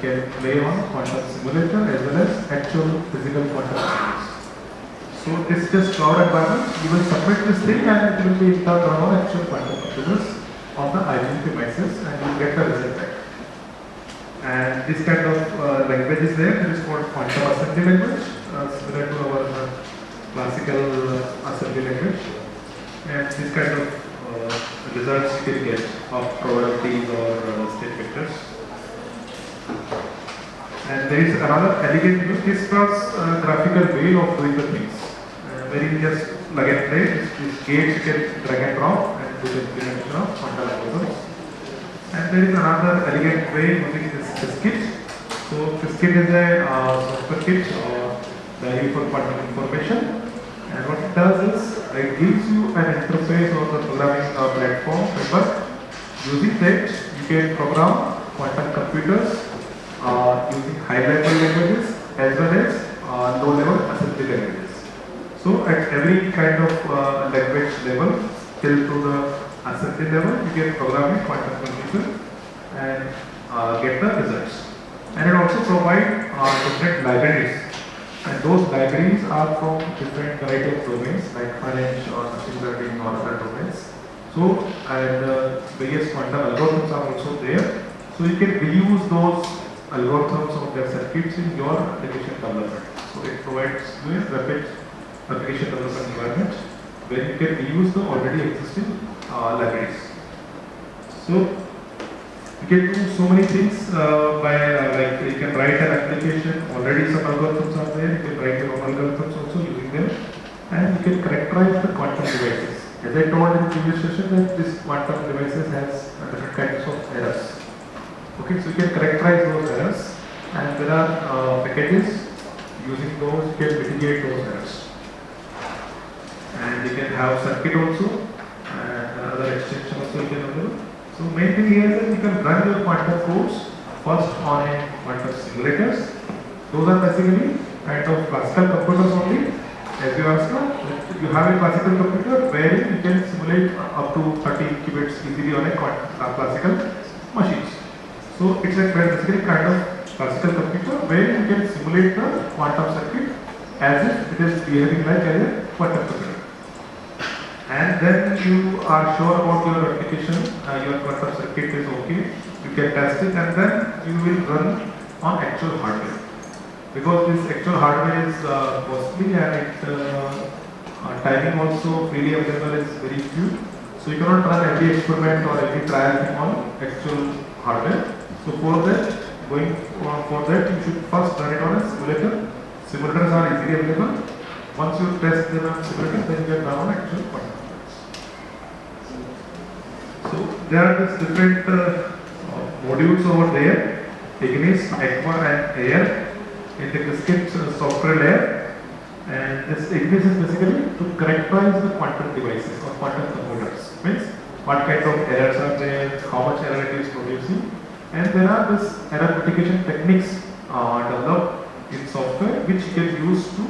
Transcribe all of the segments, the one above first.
can play on quantum simulator as well as actual physical quantum machines. So it's just cloud environment. You will submit this thing and it will be installed on actual quantum computers on the IBM devices and you get the result back. And this kind of language is there. It is called quantum assembly language, similar to our classical assembly language. And this kind of results you can get of probabilities or state vectors. And there is another elegant use. This was a graphical way of doing the things. Where you just plug and play. This gates you can drag and drop and do the implementation of quantum algorithms. And there is another elegant way using this kit. So this kit is a software kit or diary for quantum information. And what it does is it gives you an interface or the programming platform framework. Using that you can program quantum computers using high-level languages as well as low-level assembly languages. So at every kind of language level till to the assembly level, you can program a quantum computer and get the results. And it also provides different libraries. And those libraries are from different variety of domains like financial or machine learning or other domains. So, and various quantum algorithms are also there. So you can reuse those algorithms or their circuits in your application development. So it provides you a rapid application development environment where you can reuse the already existing libraries. So you can do so many things by like you can write an application. Already some algorithms are there. You can write your own algorithms also using them, and you can characterize the quantum devices. As I told in the previous session, that this quantum devices has different kinds of errors. Okay, so you can characterize those errors, and there are packages using those you can mitigate those errors. And you can have circuit also, and other extension also you can available. So main thing here is that you can run your quantum codes first on a quantum simulators. Those are basically kind of classical computers only. As you asked, you have a classical computer where you can simulate up to 30 qubits easily on a classical machines. So it's a basically kind of classical computer where you can simulate the quantum circuit as if it is behaving like a quantum computer. And then you are sure about your application, your quantum circuit is okay, you can test it and then you will run on actual hardware. Because this actual hardware is costly and timing also freely available is very few. So you cannot run every experiment or every trial thing on actual hardware. So for that, you should first run it on a simulator. Simulators are easily available. Once you test them on simulator, then you can run on actual quantum. So there are these different modules over there, Ignis, ECMA and AIR in the Qiskit software layer. And this Ignis is basically to characterize the quantum devices or quantum computers. Means what kind of errors are there, how much error it is producing. And there are this error mitigation techniques developed in software which you can use to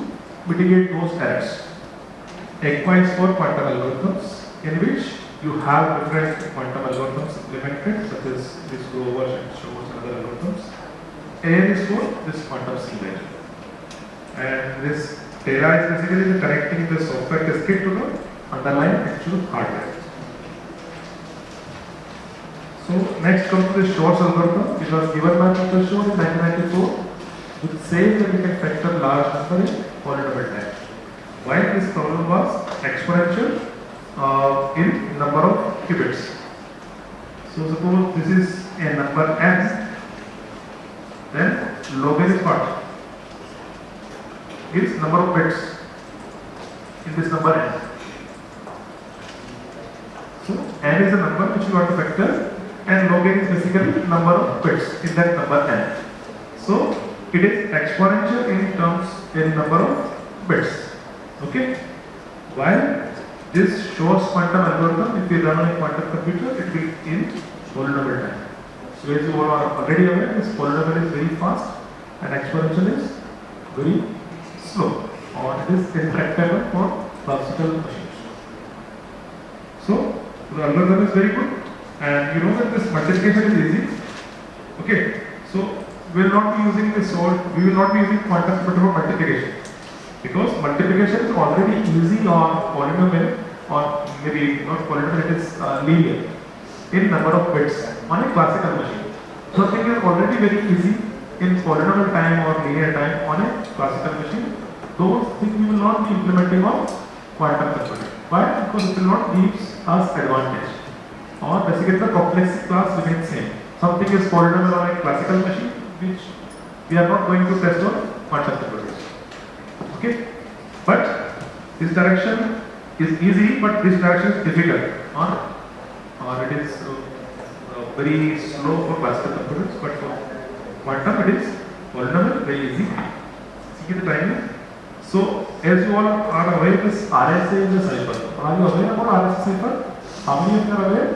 mitigate those errors. ECMA is for quantum algorithms in which you have different quantum algorithms implemented such as this Grover and Shores and other algorithms. AIR is for this quantum simulator. And this Terra is basically the connecting the software Qiskit to the underlying actual hardware. So next comes to the Shor's algorithm. It was given by Dr. Shor in 1994, which says that we can factor large number in polynomial time. While this problem was exponential in number of qubits. So suppose this is a number n, then log n is what? Is number of bits in this number n. So n is a number which you want to factor, and log n is basically number of bits in that number n. So it is exponential in number of bits. Okay. While this Shor's quantum algorithm, if you run on a quantum computer, it will in polynomial time. So as you are already aware, this polynomial is very fast and exponential is very slow, or it is intractable for classical machines. So the algorithm is very good, and you know that this multiplication is easy. Okay, so we will not be using the sort, we will not be using quantum computer for multiplication. Because multiplication is already easy on polynomial, or maybe not polynomial, it is linear in number of bits on a classical machine. Something is already very easy in polynomial time or linear time on a classical machine. Those things we will not be implementing on quantum computing. Why? Because it will not give us advantage. Or basically the complexity class remains same. Something is polynomial on a classical machine, which we are not going to test on quantum computers. Okay? But this direction is easy, but this direction is difficult. Or it is very slow for classical computers, but for quantum it is polynomial, very easy. See the timing. So, as you all are aware, this RSA is a cipher. Are you aware about RSA cipher? How many of you are aware?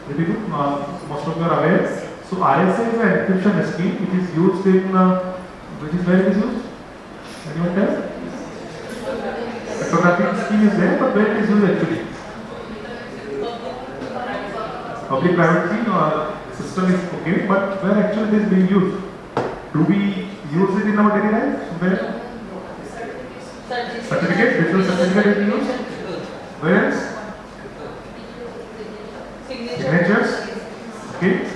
Very good. Most of you are aware. So, RSA is an encryption scheme. It is used in which is where it is used? Anyone tell? Cryptographic scheme is there, but where it is used actually? Public-private key or system is okay, but where actually it is being used? Do we use it in our daily life? Where? Certificate, digital certificate is used. Where else? Signatures. Okay.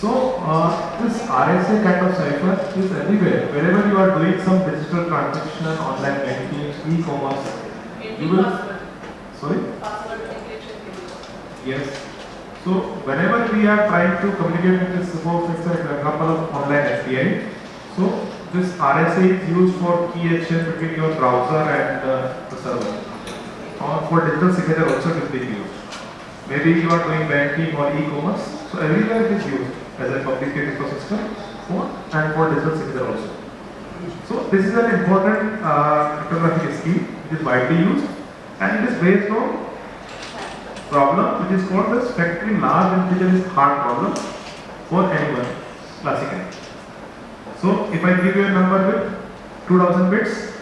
So this RSA kind of cipher is everywhere. Wherever you are doing some digital transaction, online banking, e-commerce, you will. Sorry. Yes. So whenever we are trying to communicate with this, suppose it's an example of online API. So this RSA is used for key exchange between your browser and the server. Or for digital signature also it is being used. Maybe you are doing banking or e-commerce. So everywhere it is used as a public key ecosystem and for digital signature also. So this is an important cryptographic scheme which is widely used, and it is based on problem which is called the factoring large integer is hard problem for anyone classically. So if I give you a number with 2000 bits,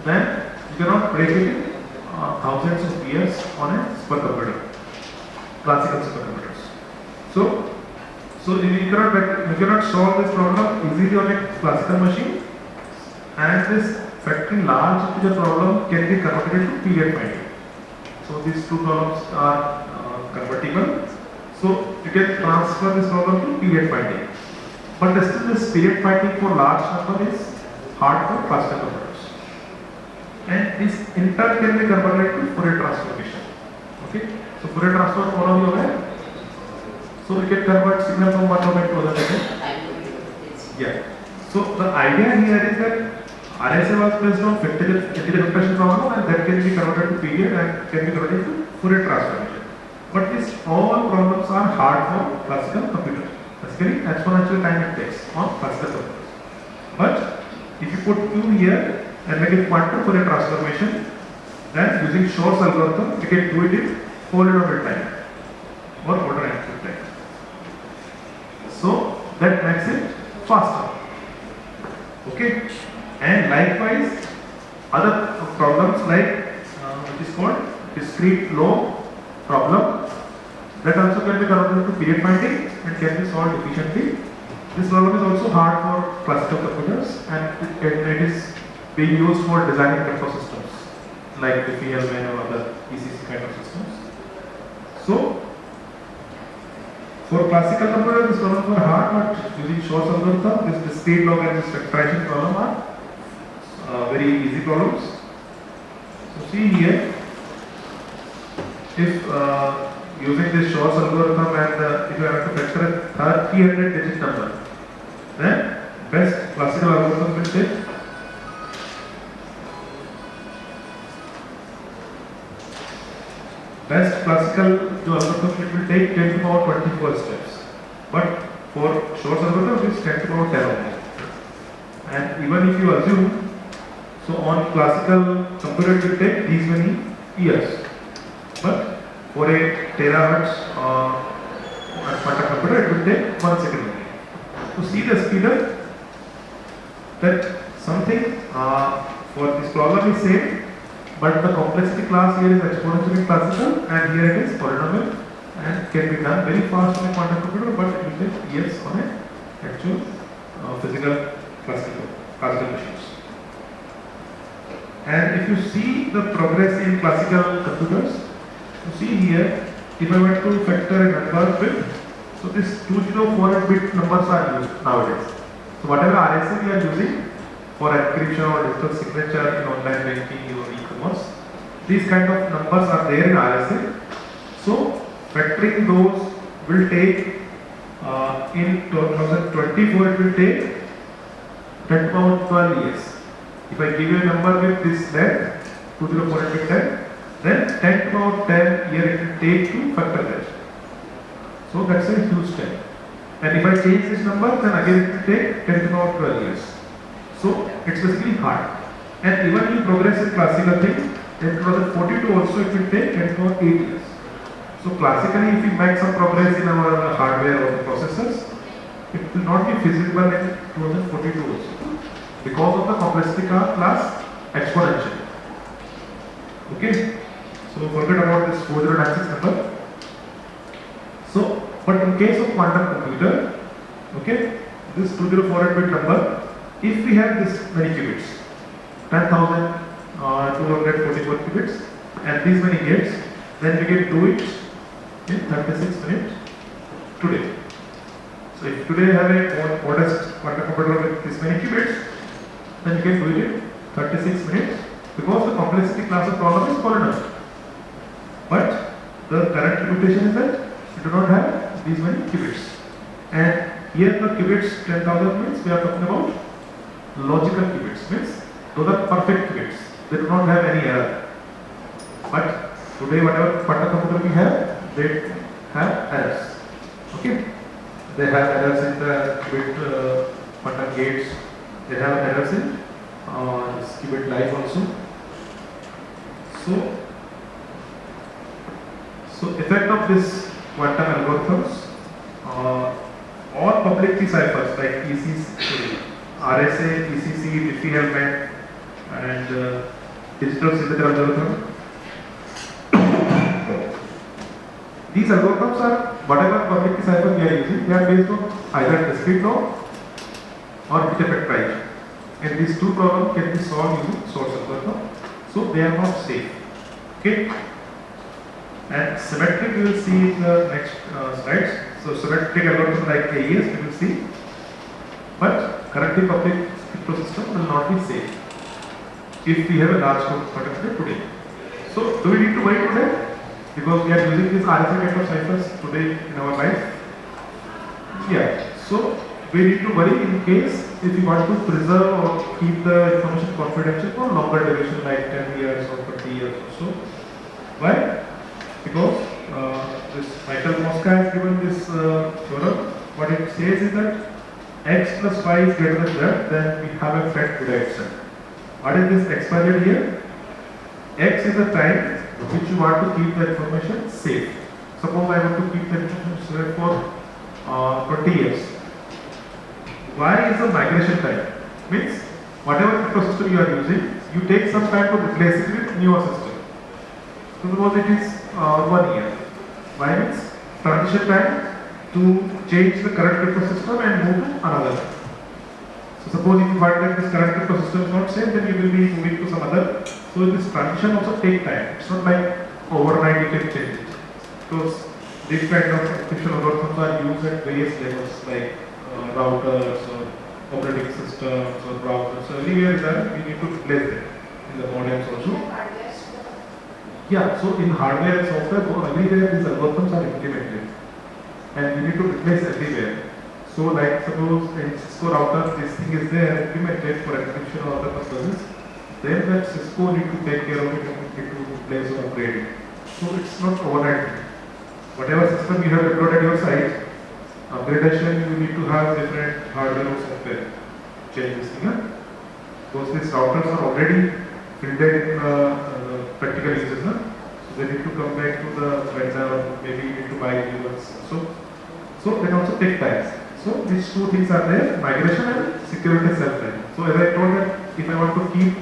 then you cannot break it in thousands of years on a supercomputer, classical supercomputers. So you cannot solve this problem easily on a classical machine, and this factoring large integer problem can be converted into period finding. So these two problems are convertible. So you can transfer this problem to period finding. But still this period finding for large number is hard for classical computers. And this in turn can be converted to Fourier transformation. Okay? So Fourier transform, all of you aware? So we can convert signal from one domain to other domain. Yeah. So the idea here is that RSA was based on integer compression problem, and that can be converted to period and can be converted to Fourier transformation. But these all problems are hard for classical computers. Basically, exponential time it takes on classical computers. But if you put Q here and make it quantum Fourier transformation, then using Shor's algorithm, we can do it in polynomial time or order amplitude time. So that makes it faster. Okay. And likewise, other problems like which is called discrete law problem, that also can be converted to period finding and can be solved efficiently. This problem is also hard for classical computers, and it is being used for designing control systems like the PLMN or other ECC kind of systems. So for classical computers, these problems are hard, but using Shor's algorithm, this discrete log and this factorization problem are very easy problems. So see here, if using this Shor's algorithm and if you have to factor a 300 digit number, then best classical algorithm will take algorithm it will take 10 to the power 24 steps. But for Shor's algorithm it is 10 to the power 10 only. And even if you assume, so on classical computer it will take these many years. But for a terahertz quantum computer it will take 1 second only. To see the speed up, that something for this problem is same, but the complexity class here is exponentially classical and here it is polynomial and can be done very fast on a quantum computer, but it will take years on a actual physical classical machines. And if you see the progress in classical computers, you see here, if I were to factor a number with, so this 2048-bit numbers are used nowadays. So whatever RSA we are using for encryption or digital signature in online banking or e-commerce, these kind of numbers are there in RSA. So factoring those will take, in 2024 it will take 10 to power 12 years. If I give you a number with this length, 2048 length, then 10 to power 10 year it will take to factor that. So that's a huge time. And if I change this number, then again it will take 10 to the power 12 years. So it's basically hard. And even you progress in classical thing, in 2042 also it will take 10 to the power 8 years. So classically, if we make some progress in our hardware or the processors, it will not be feasible in 2042 also, because of the complexity class exponential. Okay, so forget about this 4096 number. So, but in case of quantum computer, okay, this 2048-bit number, if we have this many qubits, 10,244 qubits, and these many gates, then we can do it in 36 minutes today. So if today have a modest quantum computer with this many qubits, then you can do it in 36 minutes, because the complexity class of problem is polynomial. But the current limitation is that we do not have these many qubits. And here the qubits 10,000 means we are talking about logical qubits, means those are perfect qubits. They do not have any error. But today whatever quantum computer we have, they have errors. Okay? They have errors in the qubit quantum gates. They have errors in this qubit life also. So effect of this quantum algorithms, all public key ciphers like ECC, RSA, ECC, Diffie-Hellman, and digital signature algorithm. These algorithms are whatever public key cipher we are using, they are based on either discrete law or bit effect right. And these two problems can be solved using source algorithm. So they are not safe. Okay. And symmetric we will see in the next slides. So symmetric algorithm like AES we will see. But currently public cryptosystem will not be safe if we have a large quantum computer today. So do we need to worry today? Because we are using these RSA kind of ciphers today in our life. Yeah. So we need to worry in case if we want to preserve or keep the information confidential for longer duration like 10 years or 20 years or so. Why? Because this Michael Mosca has given this theorem. What it says is that x plus y is greater than z, then we have a fat Buddha itself. What is this expired here? X is the time which you want to keep the information safe. Suppose I want to keep the information safe for 20 years. Y is the migration time. Means whatever cryptosystem you are using, you take some time to replace it with newer system. So suppose it is 1 year. Y means transition time to change the current cryptosystem and move to another. So suppose if you find that this current cryptosystem is not safe, then you will be moving to some other. So this transition also take time. It's not like overnight you can change it. Because these kind of encryption algorithms are used at various levels like routers or operating systems or browsers. So anywhere there we need to replace them in the modems also. Yeah, so in hardware and software, everywhere these algorithms are implemented. And we need to replace everywhere. So like suppose in Cisco router this thing is there implemented for encryption or other purposes, then that Cisco need to take care of it and need to replace or upgrade it. So it's not overnight. Whatever system you have deployed at your site, upgradation you need to have different hardware or software changes. Because these routers are already fielded in practical uses. So they need to come back to the vendor, maybe you need to buy new ones. So they also take time. So these two things are there, migration and security self-time. So as I told that if I want to keep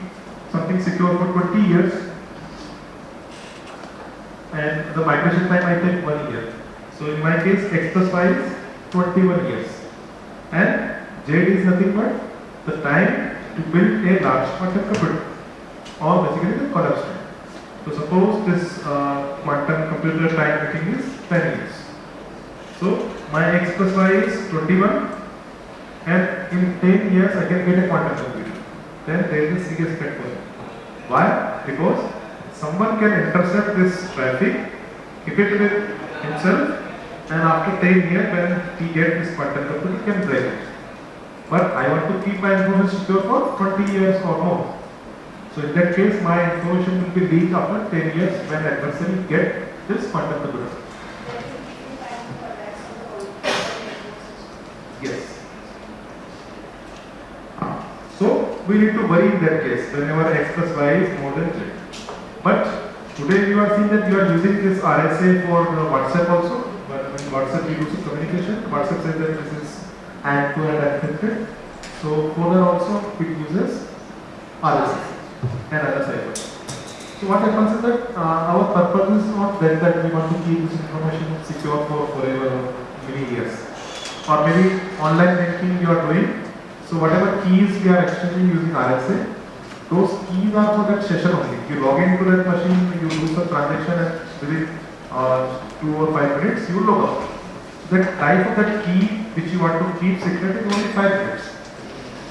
something secure for 20 years, and the migration time I take 1 year. So in my case, x plus y is 21 years. And Z is nothing but the time to build a large quantum computer, or basically the collapse time. So suppose this quantum computer time making is 10 years. So my x plus y is 21, and in 10 years I can get a quantum computer. Then there is a serious threat for it. Why? Because someone can intercept this traffic, keep it with himself, and after 10 years when he gets this quantum computer, he can break it. But I want to keep my information secure for 20 years or more. So in that case, my information will be leaked after 10 years when adversary get this quantum computer. Yes. So we need to worry in that case whenever x plus y is more than z. But today you are seeing that you are using this RSA for WhatsApp also. But in WhatsApp we do some communication. WhatsApp says that this is end-to-end encrypted. So for that also it uses RSA and other ciphers. So what happens is that our purpose is not that we want to keep this information secure for forever or many years. Or maybe online banking you are doing. So whatever keys we are exchanging using RSA, those keys are for that session only. You log into that machine, you do some transaction, and within 2 or 5 minutes you log out. That type of that key which you want to keep secret is only 5 minutes.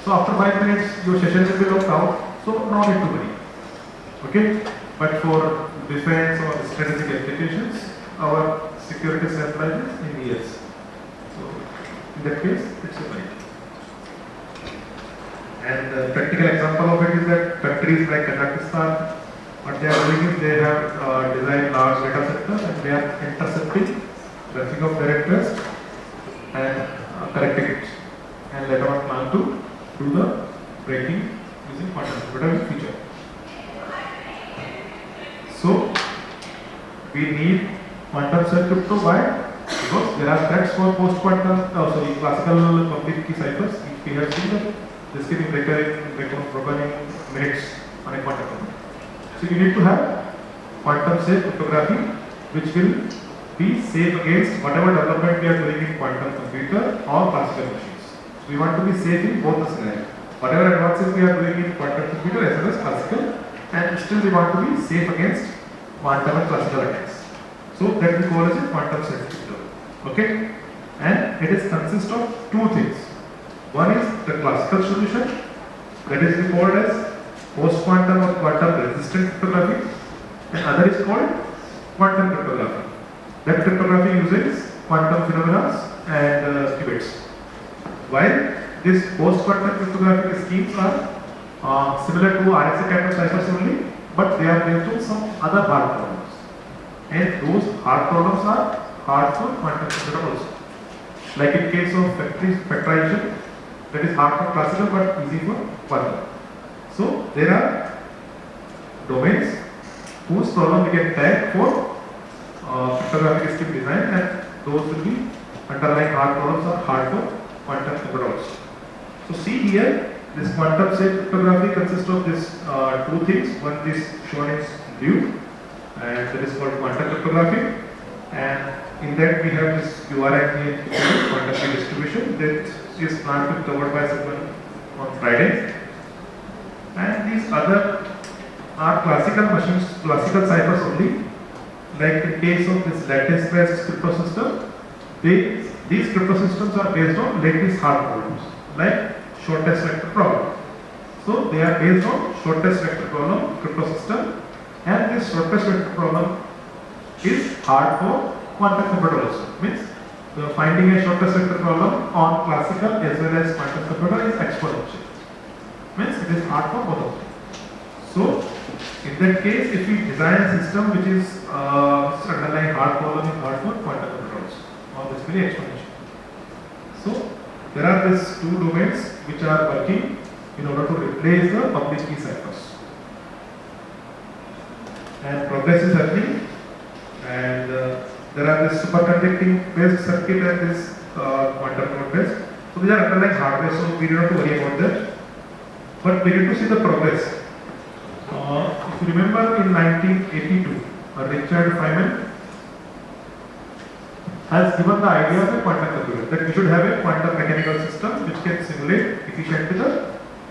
So after 5 minutes your session will be logged out, so no need to worry. Okay? But for defense or strategic applications, our security centralizes in years. So in that case, it's a worry. And the practical example of it is that countries like Kazakhstan, what they are doing is they have designed large data centers and they are intercepting traffic of their interest and correcting it, and later on plan to do the breaking using quantum computer feature. So we need quantum safe crypto. Why? Because there are threats for post-quantum, classical public key ciphers. We have seen that this can be broken in minutes on a quantum computer. So you need to have quantum safe cryptography, which will be safe against whatever development we are doing in quantum computer or classical machines. So we want to be safe in both the scenarios. Whatever advances we are doing in quantum computer as well as classical, and still we want to be safe against quantum and classical attacks. So that we call as a quantum safe crypto. Okay? And it is consist of two things. One is the classical solution, that is called as post-quantum or quantum resistant cryptography, and other is called quantum cryptography. That cryptography uses quantum phenomena and qubits. While these post-quantum cryptographic schemes are similar to RSA kind of ciphers only, but they are based on some other hard problems. And those hard problems are hard for quantum computer also. Like in case of factorization, that is hard for classical but easy for quantum. So there are domains whose problem we can tag for cryptographic scheme design, and those will be underlying hard problems are hard for quantum computer also. So see here, this quantum safe cryptography consists of this two things. One is shown in blue, and that is called quantum cryptography. And in that we have this URI quantum key distribution that is planned to be covered by someone on Friday. And these other are classical machines, classical ciphers only. Like in case of this lattice-based crypto system, these crypto systems are based on lattice hard problems, like shortest vector problem. So they are based on shortest vector problem crypto system, and this shortest vector problem is hard for quantum computer also. Means finding a shortest vector problem on classical as well as quantum computer is exponential. Means it is hard for both of them. So in that case, if we design a system which is underlying hard problem is hard for quantum computer also, or basically exponential. So there are these two domains which are working in order to replace the public key ciphers. And progress is happening, and there are this superconducting based circuit and this quantum node based. So these are underlying hardware, so we do not worry about that. But we need to see the progress. If you remember in 1982, Richard Feynman has given the idea of a quantum computer, that we should have a quantum mechanical system which can simulate efficiently the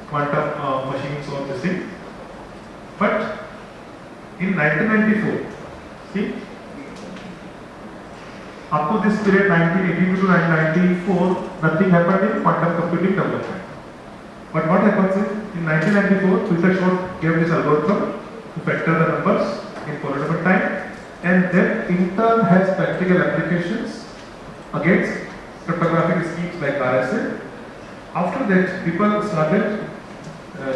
quantum machines or this thing. But in 1994, see, up to this period 1982 to 1994, nothing happened in quantum computing development. But what happens is, in 1994, Peter Shor gave this algorithm to factor the numbers in polynomial time, and then in turn has practical applications against cryptographic schemes like RSA. After that, people started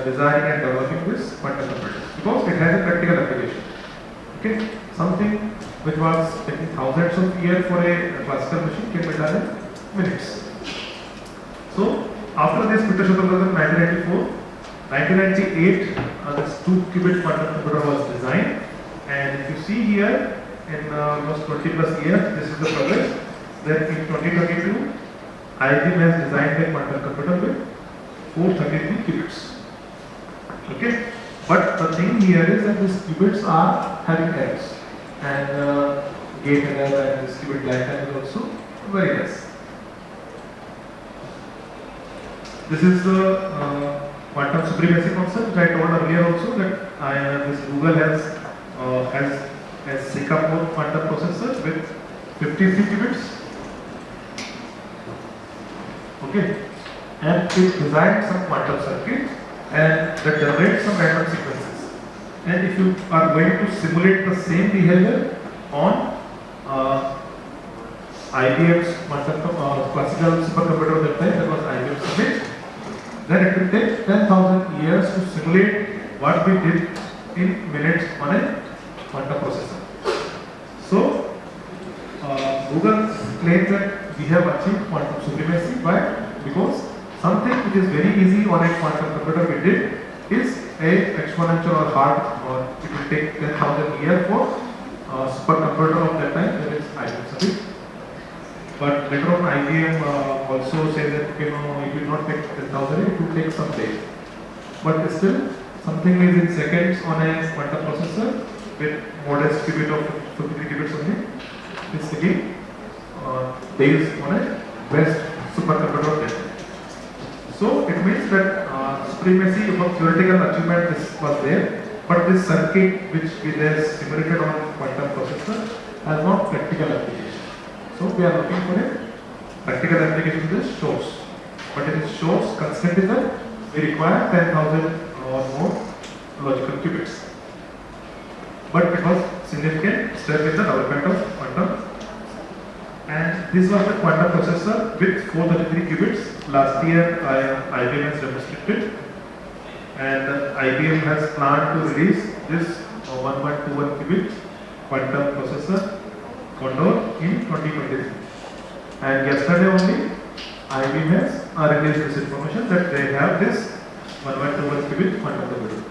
designing and developing this quantum computers because it has a practical application. Okay, something which was taking thousands of years for a classical machine can be done in minutes. So after this Peter Shor algorithm, 1994, 1998, this 2-qubit quantum computer was designed, and if you see here in almost 20 plus years, this is the progress. Then in 2022, IBM has designed a quantum computer with 433 qubits. Okay, but the thing here is that these qubits are having errors, and gate error and this qubit lifetime is also very less. This is the quantum supremacy concept which I told earlier also, that this Google has Singapore quantum processor with 53 qubits. Okay, and it designed some quantum circuit and that generates some random sequences. And if you are going to simulate the same behavior on IBM's quantum classical supercomputer that time, that was IBM Summit, then it will take 10,000 years to simulate what we did in minutes on a quantum processor. So Google claims that we have achieved quantum supremacy because something which is very easy on a quantum computer we did is a exponential or hard, or it will take 10,000 years for supercomputer of that time, that is IBM Summit. But later on IBM also says that it will not take 10,000, it will take some days. But still, something is in seconds on a quantum processor with modest qubit of 53 qubits only. It's again based on a best supercomputer of that time. So it means that supremacy of theoretical achievement was there, but this circuit which is simulated on quantum processor has not practical application. So we are looking for a practical application to this Shor's. But in this Shor's constraint is that we require 10,000 or more logical qubits. But it was significant step in the development of quantum. And this was the quantum processor with 433 qubits. Last year IBM has demonstrated, and IBM has planned to release this 1121 qubit quantum processor Condor in 2023. And yesterday only IBM has released this information that they have this 1121 qubit quantum computer.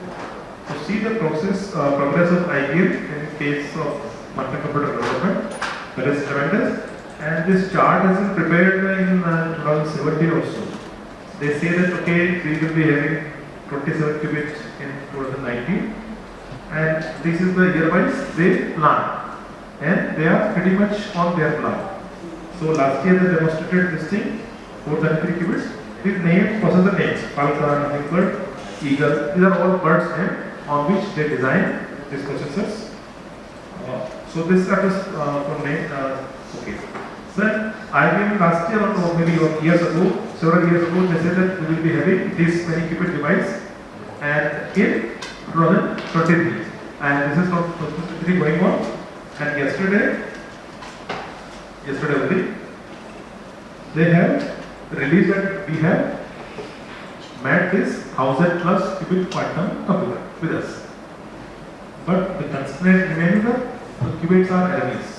To see the progress of IBM in case of quantum computer development, that is tremendous. And this chart has been prepared in 2017 also. They say that okay, we will be having 27 qubits in 2019, and this is the year-wise they plan, and they are pretty much on their plan. So last year they demonstrated this thing, 433 qubits. These names, processor names, Falcon, Hummingbird, Eagle, these are all birds' names on which they design these processors. So this is for name. Okay. Then IBM last year or maybe years ago, several years ago, they said that we will be having this many qubit device, and in 2023, and this is from 2023 going on. And yesterday only, they have released that we have met this 1000 plus qubit quantum computer with us. But the constraint remains that the qubits are enemies,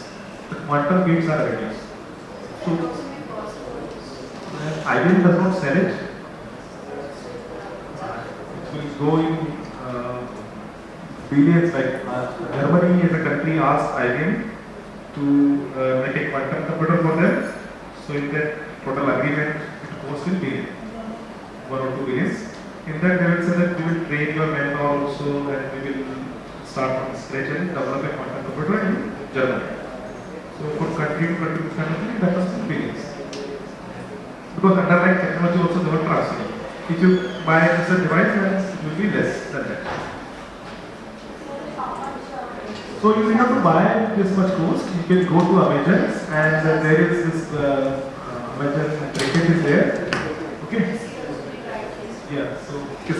the quantum gates are enemies. So IBM does not sell it. It will go in billions. Like Germany as a country asked IBM to make a quantum computer for them. So in that total agreement, it costs in billion, 1 or 2 billions. In that they will say that we will train your manpower also, and we will start from scratch and develop a quantum computer in Germany. So for country to country kind of thing, that must be various. Because underlying technology also never transferring. If you buy this device, then it will be less than that. So you need not to buy this much cost. You can go to Amazon and there is this Amazon bracket is there. Okay. Yeah. So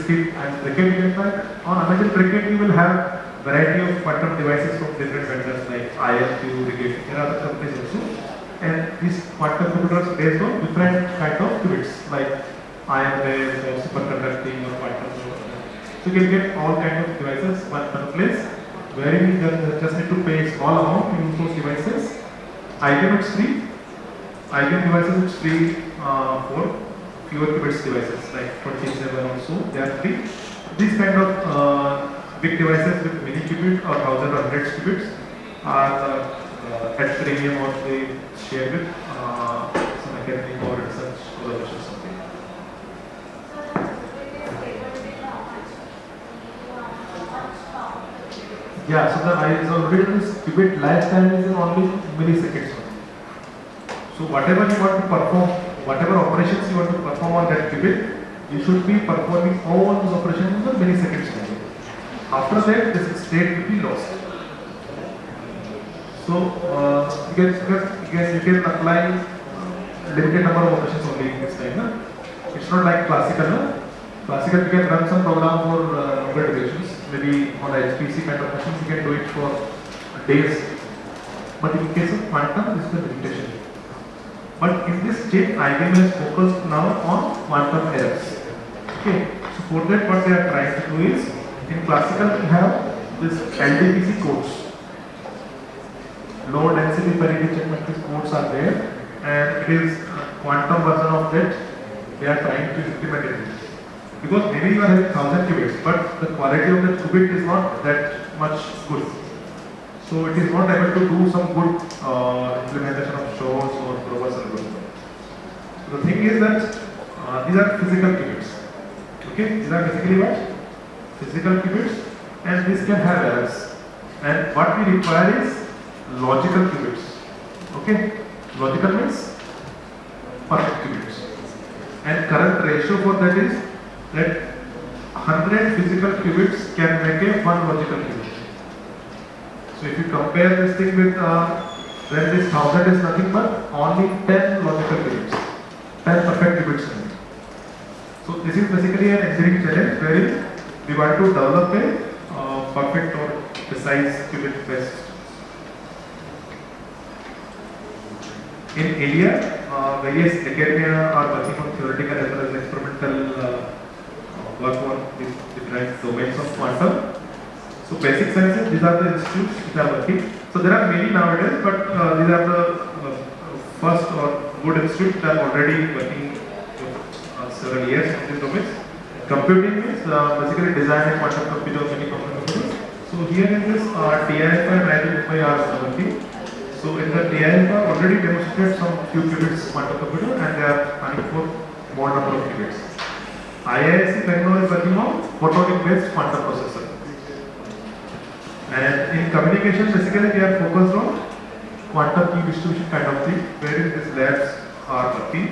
skip and bracket you can find. On Amazon bracket you will have variety of quantum devices from different vendors like ISQ, Rigetti, there are other companies also. And these quantum computers based on different kind of qubits like ion based or superconducting or quantum. So you can get all kind of devices one place. Wherein you just need to pay a small amount to use those devices. IBM is free. IBM devices is free for fewer qubits devices like 27 or so. They are free. These kind of big devices with many qubit or 1000 or hundreds qubits are at premium or they share with some academic or research collaboration something. Yeah, so the original qubit lifetime is in only milliseconds. So whatever you want to perform, whatever operations you want to perform on that qubit, you should be performing all those operations in the milliseconds only. After that, this state will be lost. So you can apply limited number of operations only in this time. Na? It's not like classical. Na? Classical you can run some program for longer durations. Maybe on a HPC kind of machines you can do it for days. But in case of quantum, this is the limitation. But in this chip, IBM is focused now on quantum errors. Okay. So for that, what they are trying to do is, in classical we have this LDPC codes. Low density parity check matrix codes are there, and it is quantum version of that they are trying to implement it. Because maybe you are having 1000 qubits, but the quality of the qubit is not that much good. So it is not able to do some good implementation of shorts or probers and good. So the thing is that these are physical qubits. Okay, these are basically what? Physical qubits, and this can have errors. And what we require is logical qubits. Okay, logical means perfect qubits. And current ratio for that is that 100 physical qubits can make a 1 logical qubit. So if you compare this thing with then this 1000 is nothing but only 10 logical qubits, 10 perfect qubits. So this is basically an engineering challenge wherein we want to develop a perfect or precise qubit based. In India, various academia are working on theoretical as well as experimental work on different domains of quantum. So basic sciences, these are the institutes which are working. So there are many nowadays, but these are the first or good institutes that are already working for several years in these domains. Computing is basically design a quantum computer, many quantum computers. So here in this TIFI and IIFI are working. So in the TIFI already demonstrated some few qubits quantum computer and they are planning for more number of qubits. IISc Bangalore is working on photonic based quantum processor. And in communication, basically we are focused on quantum key distribution kind of thing, wherein these labs are working.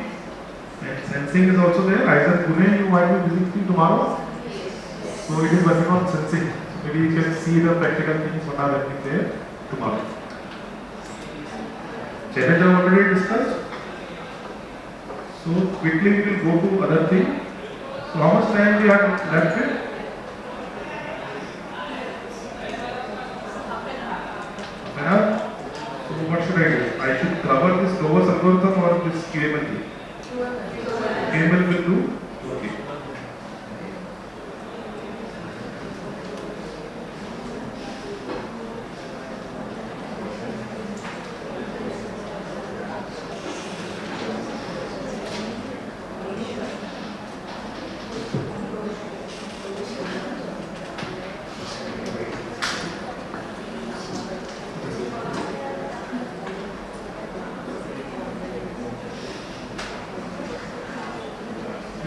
And sensing is also there. Either Pune, you might be visiting tomorrow. So it is working on sensing. So maybe you can see the practical things what are happening there tomorrow. Challenge I already discussed. So quickly we will go to other thing. So how much time we have left it? So what should I do? I should cover this lowest algorithm or this QML? QML will do? Okay.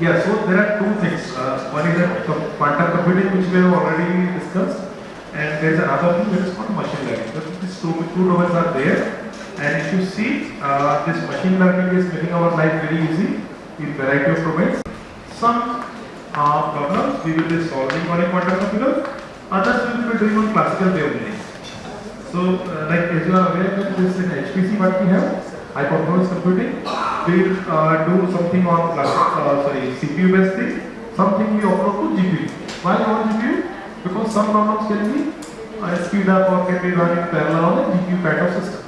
Yeah, so there are two things. One is that quantum computing, which we have already discussed, and there is another thing that is called machine learning. So these two domains are there. And if you see, this machine learning is making our life very easy in variety of domains. Some problems we will be solving on a quantum computer, others we will be doing on classical way only. So, like as you are aware that this in HPC what we have, high performance computing, we will do something on CPU based thing, something we offer to GPU. Why on GPU? Because some problems can be speed up or can be run in parallel on a GPU kind of system.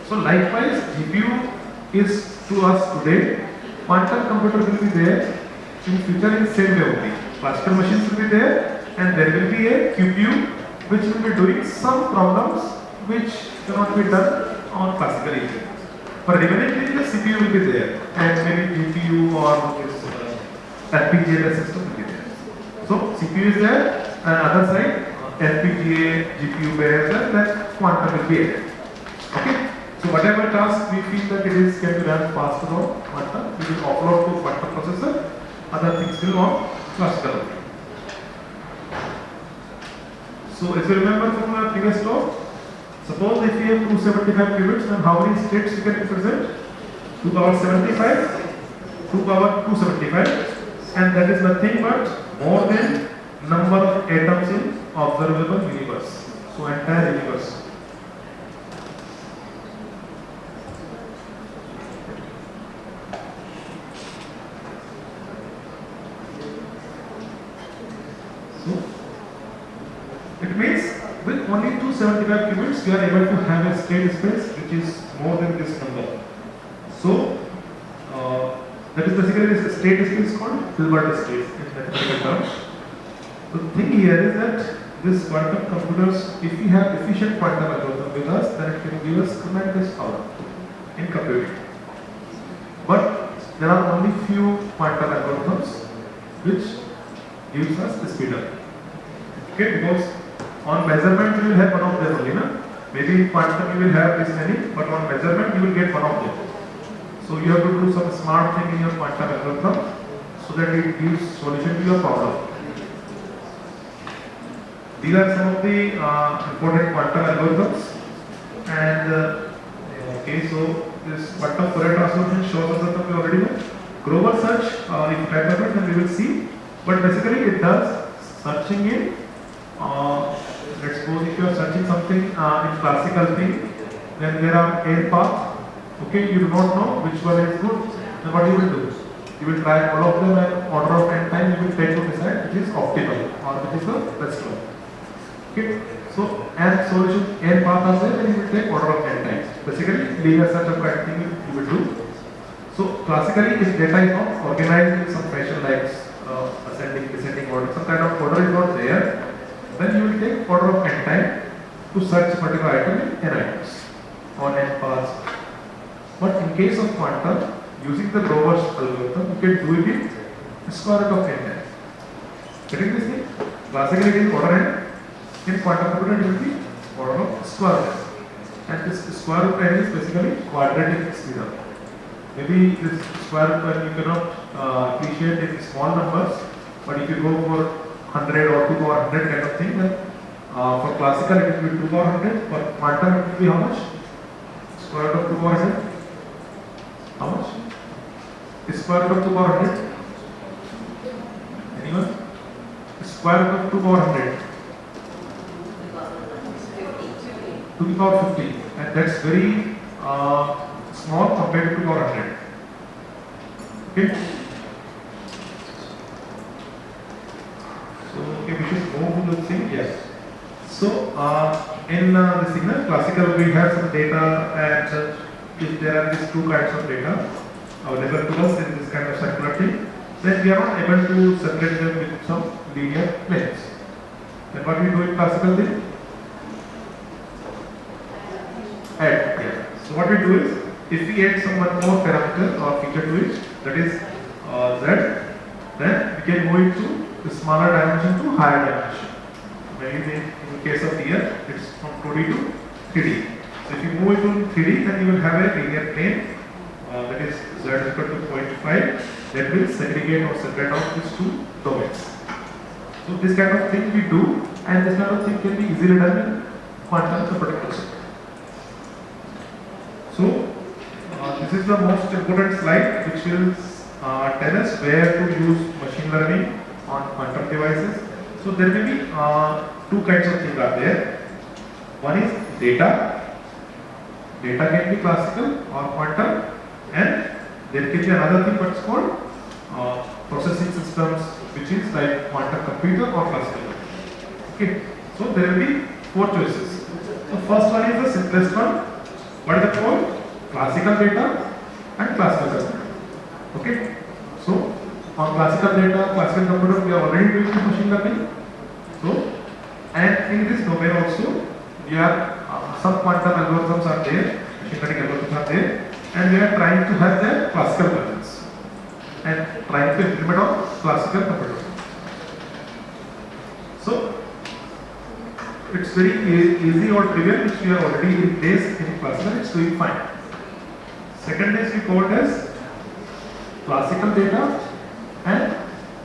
So likewise, GPU is to us today, quantum computer will be there in future in same way only. Classical machines will be there and there will be a QPU which will be doing some problems which cannot be done on classical engine. For remaining thing, the CPU will be there and maybe GPU or this FPGA system will be there. So CPU is there and other side FPGA, GPU based and then quantum will be there. Okay. So whatever task we feel that it is can be done faster on quantum, we will offload to quantum processor, other things will on classical. So as you remember from our previous talk, suppose if we have 275 qubits, then how many states we can represent? 2 power 75, 2 power 275, and that is nothing but more than number of atoms in observable universe. So entire universe. It means with only 275 qubits, we are able to have a state space which is more than this number. So, that is basically this state space called Hilbert space in mathematical terms. The thing here is that this quantum computers, if we have efficient quantum algorithm with us, then it can give us tremendous power in computing. But there are only few quantum algorithms which gives us the speed up. Okay, because on measurement you will have one of them only, na? Maybe in quantum you will have this many, but on measurement you will get one of them. So you have to do some smart thing in your quantum algorithm so that it gives solution to your problem. These are some of the important quantum algorithms, and okay, so this quantum Fourier transformation shows us that we already know. Grover search, if you type of it, then we will see. But basically, it does searching in. Let's suppose if you are searching something in classical thing, then there are n paths. Okay, you do not know which one is good. Then what you will do? You will try all of them and order of n time you will take to decide which is optimal or which is the best one. Okay, so n solution n path are there, then you will take order of n times. Basically, linear search of kind thing you will do. So classically, if data is not organized in some fashion like ascending, descending order, some kind of order is not there, then you will take order of n time to search particular item in n items or n paths. But in case of quantum, using the Grover's algorithm, you can do it in square root of n time. Getting this thing? Classically, it is order n. In quantum computer, it will be order of square root. And this square root n is basically quadratic speed up. Maybe this square root n you cannot appreciate in small numbers, but if you go for 100 or 2 power 100 kind of thing, then for classical it will be 2 power 100, for quantum it will be how much? Square root of 2 power 100? How much? Square root of 2 power 100? Anyone? Square root of 2 power 100? 2 to the power 50, and that's very small compared to 2 power 100. Okay? So, okay, we should move to the thing, yes. So, in the signal, classical we have some data, and if there are these two kinds of data available to us in this kind of circular thing, then we are not able to separate them with some linear planes. Then what we do in classical thing? Add. Yeah. So what we do is, if we add some one more parameter or feature to it, that is z, then we can move it to the smaller dimension to higher dimension. Maybe in case of here, it's from 2D to 3D. So if you move it to 3D, then you will have a linear plane that is z is equal to 0.5 that will segregate or separate out these two domains. So this kind of thing we do, and this kind of thing can be easily done in quantum computing. this is the most important slide which will tell us where to use machine learning on quantum devices. So there may be two kinds of things are there. One is data. Data can be classical or quantum, and there can be another thing what's called processing systems, which is like quantum computer or classical. Okay, so there will be four choices. So first one is the simplest one. What is it called? Classical data and classical data. Okay, so on classical data, classical computer, we are already doing the machine learning. So, and in this domain also, we are some quantum algorithms are there, machine learning algorithms are there, and we are trying to have their classical versions and trying to implement on classical computer. So, it's very easy or trivial, which we are already in place in classical, it's doing fine. Second is we called as classical data and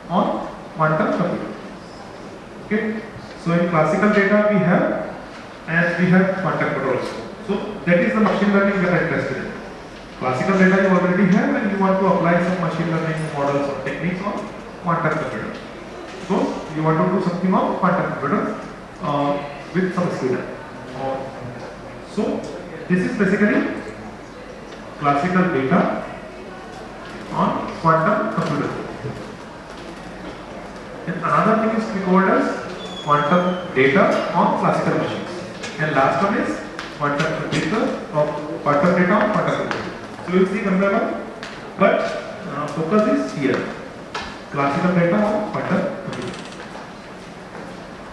on quantum computer. Okay, so in classical data we have, and we have quantum computer also. So that is the machine learning that I am interested in. Classical data you already have, and you want to apply some machine learning models or techniques on quantum computer. So you want to do something on quantum computer with some skill. So this is basically classical data on quantum computer. And another thing is we called as quantum data on classical machines. And last one is quantum computer or quantum data on quantum computer. So you will see one by one, but focus is here. Classical data on quantum computer.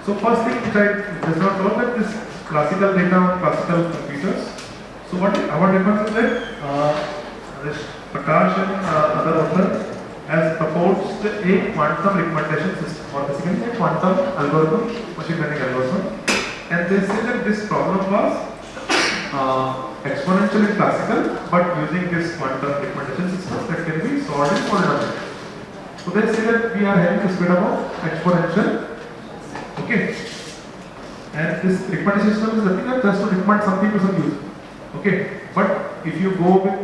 So first thing which I just not told that this classical data on classical computers. So what our difference is that this Prakash and other author has proposed a quantum recommendation system, or basically a quantum algorithm, machine learning algorithm, and they say that this problem was exponentially classical, but using this quantum recommendation system that can be solved in polynomial. So they say that we are having to speed up exponential. Okay, and this recommendation system is nothing but just to recommend something to some user. Okay, but if you go with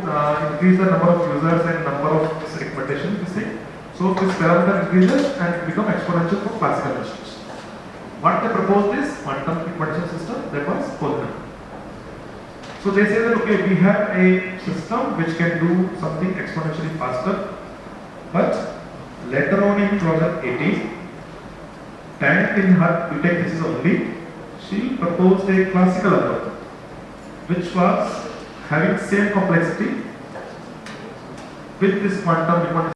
increase the number of users and number of this recommendation, this thing, so this parameter increases and it becomes exponential for classical machines. What they proposed is quantum recommendation system that was polynomial. So they say that okay, we have a system which can do something exponentially faster, but later on in 2018, and in her BTech thesis only, she proposed a classical algorithm, which was having same complexity with this quantum recommendation.